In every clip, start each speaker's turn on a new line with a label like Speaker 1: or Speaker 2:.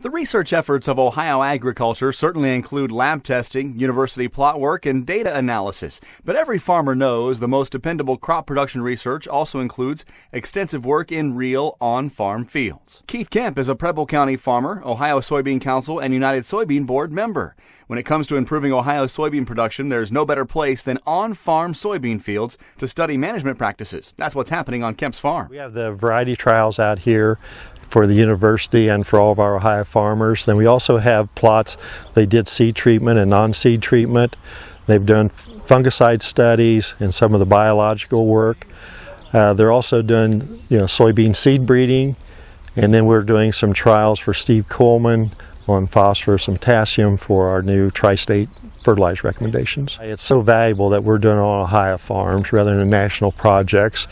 Speaker 1: The research efforts of Ohio agriculture certainly include lab testing, university plot work, and data analysis. But every farmer knows the most dependable crop production research also includes extensive work in real on-farm fields. Keith Kemp is a Preble County farmer, Ohio Soybean Council, and United Soybean Board member. When it comes to improving Ohio's soybean production, there's no better place than on-farm soybean fields to study management practices. That's what's happening on Kemp's farm.
Speaker 2: We have the variety trials out here for the university and for all of our Ohio farmers. Then we also have plots. They did seed treatment and non-seed treatment. They've done fungicide studies and some of the biological work. They're also doing soybean seed breeding, and then we're doing some trials for Steve Coleman on phosphorus and potassium for our new tri-state fertilizer recommendations. It's so valuable that we're doing it on Ohio farms rather than national projects,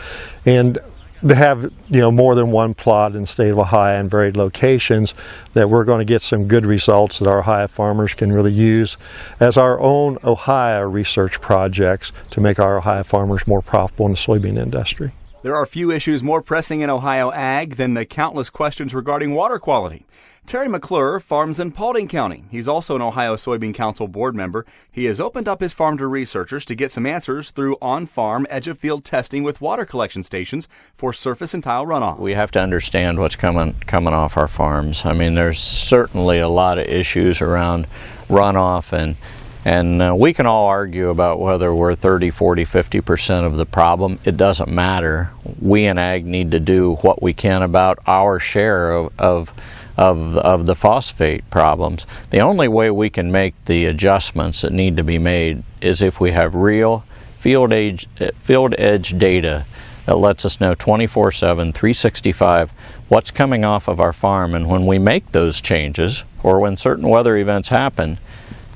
Speaker 2: and to have more than one plot in the state of Ohio in varied locations, that we're going to get some good results that our Ohio farmers can really use as our own Ohio research projects to make our Ohio farmers more profitable in the soybean industry.
Speaker 1: There are few issues more pressing in Ohio ag than the countless questions regarding water quality. Terry McClure farms in Paulding County. He's also an Ohio Soybean Council board member. He has opened up his farm to researchers to get some answers through on-farm, edge-of-field testing with water collection stations for surface and tile runoff.
Speaker 3: We have to understand what's coming off our farms. I mean, there's certainly a lot of issues around runoff, and we can all argue about whether we're 30, 40, 50% of the problem. It doesn't matter. We in ag need to do what we can about our share of the phosphate problems. The only way we can make the adjustments that need to be made is if we have real field edge data that lets us know 24/7, 365 what's coming off of our farm, and when we make those changes or when certain weather events happen,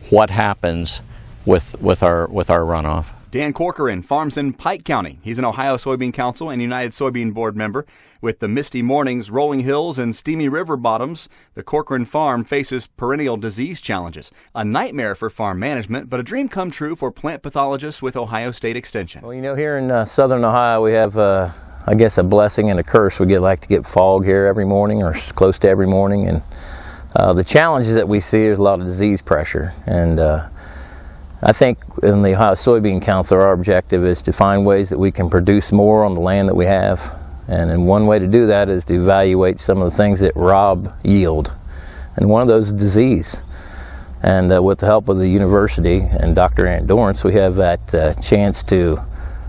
Speaker 3: what happens with our runoff.
Speaker 1: Dan Corcoran farms in Pike County. He's an Ohio Soybean Council and United Soybean Board member. With the misty mornings, rolling hills, and steamy river bottoms, the Corcoran farm faces perennial disease challenges. A nightmare for farm management, but a dream come true for plant pathologists with Ohio State Extension.
Speaker 4: Well, here in southern Ohio, we have, I guess, a blessing and a curse. We like to get fog here every morning, or close to every morning, and the challenges that we see is a lot of disease pressure. And I think in the Ohio Soybean Council, our objective is to find ways that we can produce more on the land that we have. And one way to do that is to evaluate some of the things that rob yield. And one of those is disease. And with the help of the university and Dr. Ant Dorrance, we have that chance to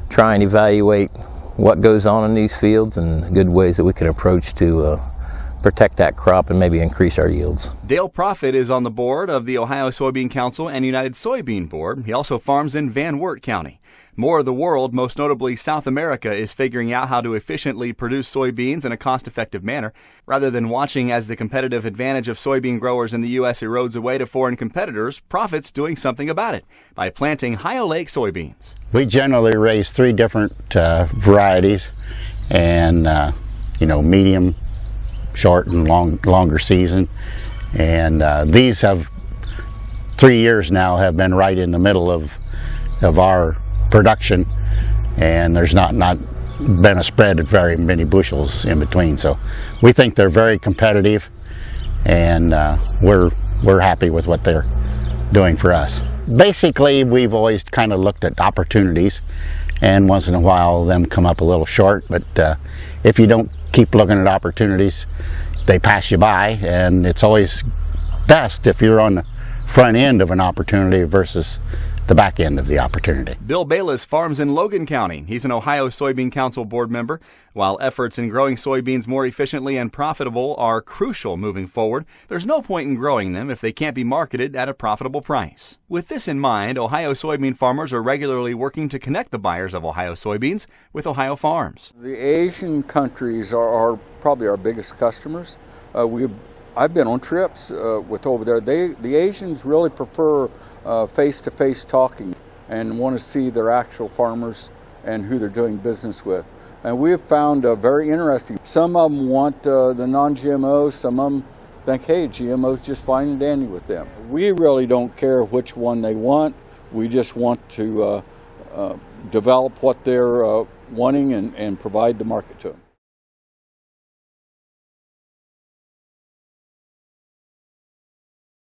Speaker 4: try and evaluate what goes on in these fields and good ways that we can approach to protect that crop and maybe increase our yields.
Speaker 1: Dale Proffitt is on the board of the Ohio Soybean Council and United Soybean Board. He also farms in Van Wert County. More of the world, most notably South America, is figuring out how to efficiently produce soybeans in a cost-effective manner. Rather than watching as the competitive advantage of soybean growers in the U.S. erodes away to foreign competitors, Proffitt's doing something about it by planting high oleic soybeans.
Speaker 5: We generally raise 3 different varieties, and medium, short, and longer season. And these have 3 years now have been right in the middle of our production, and there's not been a spread of very many bushels in between. So we think they're very competitive, and we're happy with what they're doing for us. Basically, we've always kind of looked at opportunities, and once in a while them come up a little short, but if you don't keep looking at opportunities, they pass you by, and it's always best if you're on the front end of an opportunity versus the back end of the opportunity.
Speaker 1: Bill Bayless farms in Logan County. He's an Ohio Soybean Council board member. While efforts in growing soybeans more efficiently and profitable are crucial moving forward, there's no point in growing them if they can't be marketed at a profitable price. With this in mind, Ohio soybean farmers are regularly working to connect the buyers of Ohio soybeans with Ohio farms.
Speaker 6: The Asian countries are probably our biggest customers. I've been on trips with over there. The Asians really prefer face-to-face talking and want to see their actual farmers and who they're doing business with. And we have found very interesting. Some of them want the non-GMO, some of them think, hey, GMO's just fine and dandy with them. We really don't care which one they want. We just want to develop what they're wanting and provide the market to them.